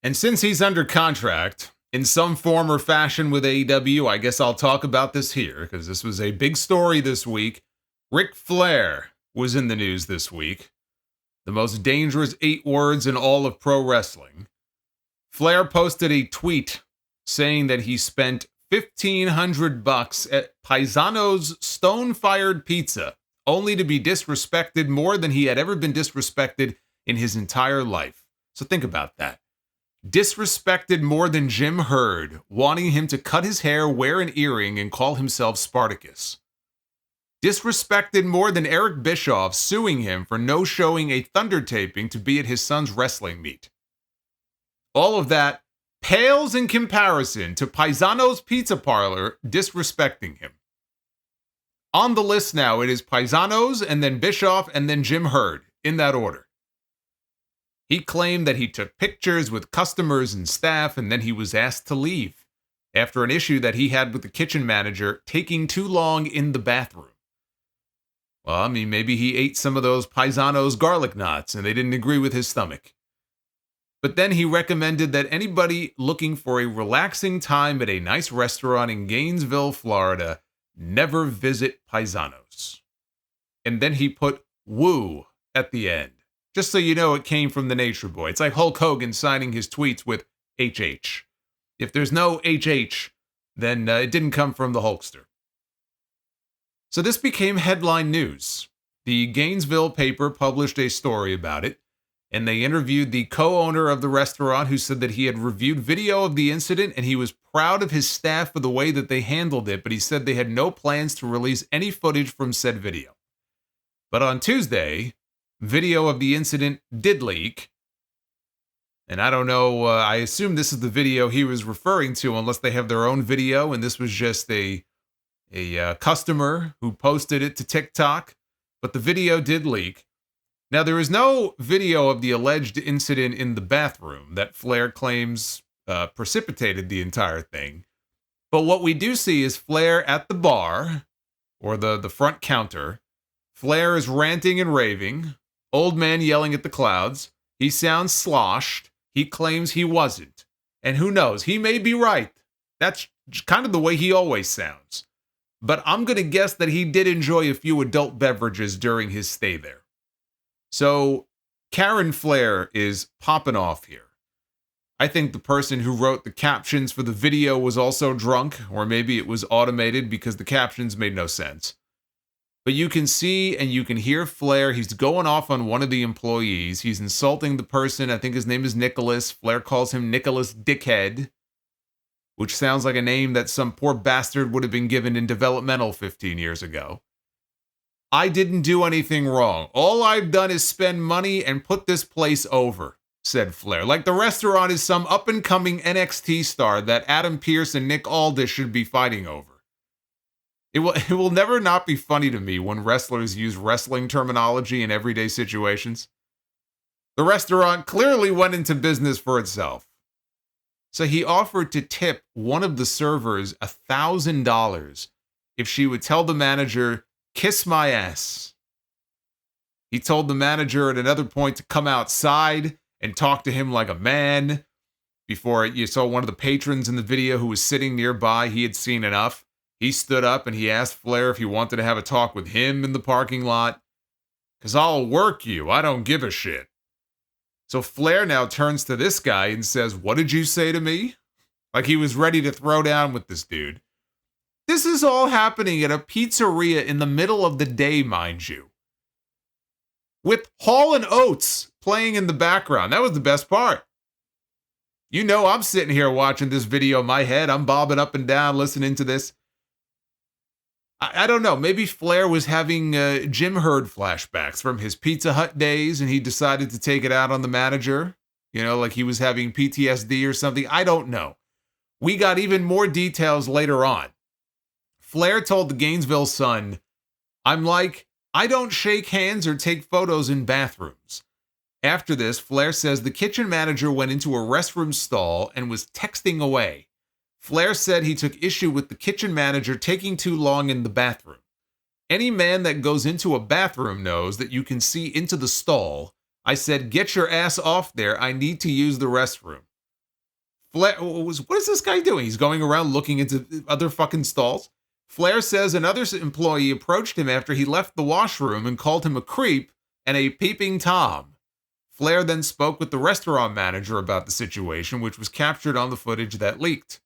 And since he's under contract in some form or fashion with AEW, I guess I'll talk about this here because this was a big story this week. Ric Flair was in the news this week. The most dangerous 8 words in all of pro wrestling. Flair posted a tweet saying that he spent $1,500 at Paisano's stone-fired pizza, only to be disrespected more than he had ever been disrespected in his entire life. So think about that. Disrespected more than Jim Herd, wanting him to cut his hair, wear an earring, and call himself Spartacus. Disrespected more than Eric Bischoff suing him for no-showing a Thunder taping to be at his son's wrestling meet. All of that pales in comparison to Paisano's Pizza Parlor disrespecting him. On the list now, it is Paisano's, and then Bischoff, and then Jim Herd, in that order. He claimed that he took pictures with customers and staff, and then he was asked to leave after an issue that he had with the kitchen manager taking too long in the bathroom. Well, I mean, maybe he ate some of those Paisano's garlic knots, and they didn't agree with his stomach. But then he recommended that anybody looking for a relaxing time at a nice restaurant in Gainesville, Florida, never visit Paisano's. And then he put woo at the end. Just so you know, it came from the Nature Boy. It's like Hulk Hogan signing his tweets with HH. If there's no HH, then it didn't come from the Hulkster. So this became headline news. The Gainesville paper published a story about it, and they interviewed the co-owner of the restaurant who said that he had reviewed video of the incident and he was proud of his staff for the way that they handled it, but he said they had no plans to release any footage from said video. But on Tuesday, video of the incident did leak. And I don't know, I assume this is the video he was referring to unless they have their own video and this was just a customer who posted it to TikTok. But the video did leak. Now, there is no video of the alleged incident in the bathroom that Flair claims precipitated the entire thing. But what we do see is Flair at the bar, or the front counter. Flair is ranting and raving. Old man yelling at the clouds. He sounds sloshed. He claims he wasn't. And who knows, he may be right. That's kind of the way he always sounds. But I'm going to guess that he did enjoy a few adult beverages during his stay there. So, Karen Flair is popping off here. I think the person who wrote the captions for the video was also drunk, or maybe it was automated because the captions made no sense. But you can see and you can hear Flair. He's going off on one of the employees. He's insulting the person. I think his name is Nicholas. Flair calls him Nicholas Dickhead, which sounds like a name that some poor bastard would have been given in developmental 15 years ago. I didn't do anything wrong. All I've done is spend money and put this place over, said Flair. Like the restaurant is some up-and-coming NXT star that Adam Pearce and Nick Aldis should be fighting over. It will never not be funny to me when wrestlers use wrestling terminology in everyday situations. The restaurant clearly went into business for itself. So he offered to tip one of the servers $1,000 if she would tell the manager, "Kiss my ass." He told the manager at another point to come outside and talk to him like a man. Before you saw one of the patrons in the video who was sitting nearby, he had seen enough. He stood up and he asked Flair if he wanted to have a talk with him in the parking lot. "'Cause I'll work you, I don't give a shit." So Flair now turns to this guy and says, "What did you say to me?" Like he was ready to throw down with this dude. This is all happening at a pizzeria in the middle of the day, mind you. With Hall & Oates playing in the background. That was the best part. You know I'm sitting here watching this video in my head. I'm bobbing up and down listening to this. I don't know. Maybe Flair was having Jim Herd flashbacks from his Pizza Hut days and he decided to take it out on the manager. You know, like he was having PTSD or something. I don't know. We got even more details later on. Flair told the Gainesville Sun, I don't shake hands or take photos in bathrooms." After this, Flair says the kitchen manager went into a restroom stall and was texting away. Flair said he took issue with the kitchen manager taking too long in the bathroom. Any man that goes into a bathroom knows that you can see into the stall. I said, "Get your ass off there. I need to use the restroom." Flair what is this guy doing? He's going around looking into other fucking stalls. Flair says another employee approached him after he left the washroom and called him a creep and a peeping Tom. Flair then spoke with the restaurant manager about the situation, which was captured on the footage that leaked.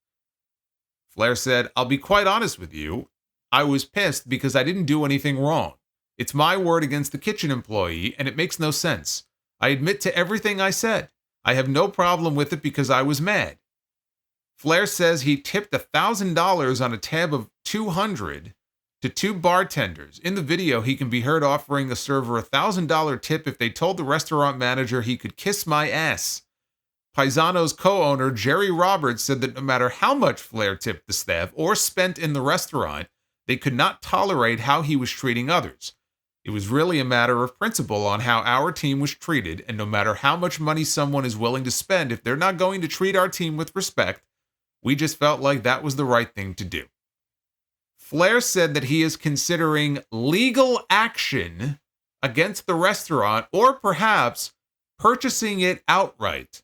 Flair said, "I'll be quite honest with you. I was pissed because I didn't do anything wrong. It's my word against the kitchen employee, and it makes no sense. I admit to everything I said. I have no problem with it because I was mad." Flair says he tipped $1,000 on a tab of $200 to two bartenders. In the video, he can be heard offering a server a $1,000 tip if they told the restaurant manager he could kiss my ass. Paisano's co-owner, Jerry Roberts, said that no matter how much Flair tipped the staff or spent in the restaurant, they could not tolerate how he was treating others. It was really a matter of principle on how our team was treated, and no matter how much money someone is willing to spend, if they're not going to treat our team with respect, we just felt like that was the right thing to do. Flair said that he is considering legal action against the restaurant or perhaps purchasing it outright.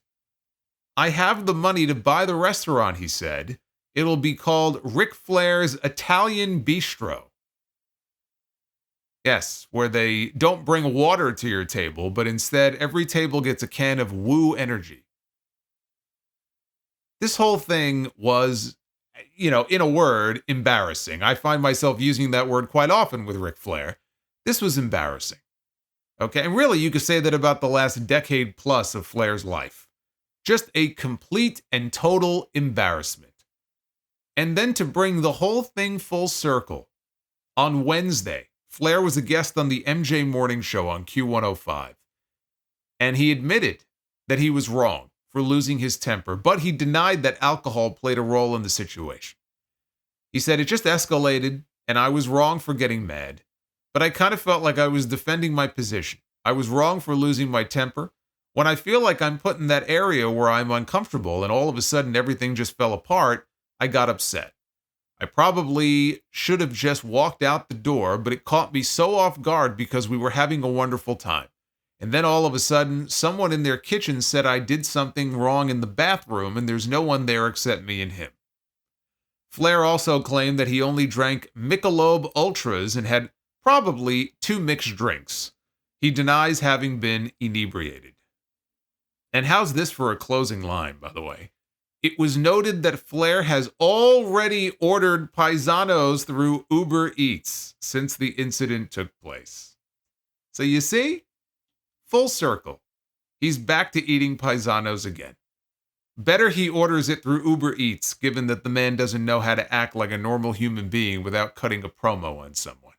"I have the money to buy the restaurant," he said. "It'll be called Ric Flair's Italian Bistro." Yes, where they don't bring water to your table, but instead every table gets a can of Woo Energy. This whole thing was, in a word, embarrassing. I find myself using that word quite often with Ric Flair. This was embarrassing. Okay, and really you could say that about the last decade plus of Flair's life. Just a complete and total embarrassment. And then to bring the whole thing full circle, on Wednesday, Flair was a guest on the MJ Morning Show on Q105. And he admitted that he was wrong for losing his temper, but he denied that alcohol played a role in the situation. He said, "It just escalated, and I was wrong for getting mad, but I kind of felt like I was defending my position. I was wrong for losing my temper. When I feel like I'm put in that area where I'm uncomfortable and all of a sudden everything just fell apart, I got upset. I probably should have just walked out the door, but it caught me so off guard because we were having a wonderful time. And then all of a sudden, someone in their kitchen said I did something wrong in the bathroom and there's no one there except me and him." Flair also claimed that he only drank Michelob Ultras and had probably 2 mixed drinks. He denies having been inebriated. And how's this for a closing line, by the way? It was noted that Flair has already ordered Paisanos through Uber Eats since the incident took place. So you see? Full circle. He's back to eating Paisanos again. Better he orders it through Uber Eats, given that the man doesn't know how to act like a normal human being without cutting a promo on someone.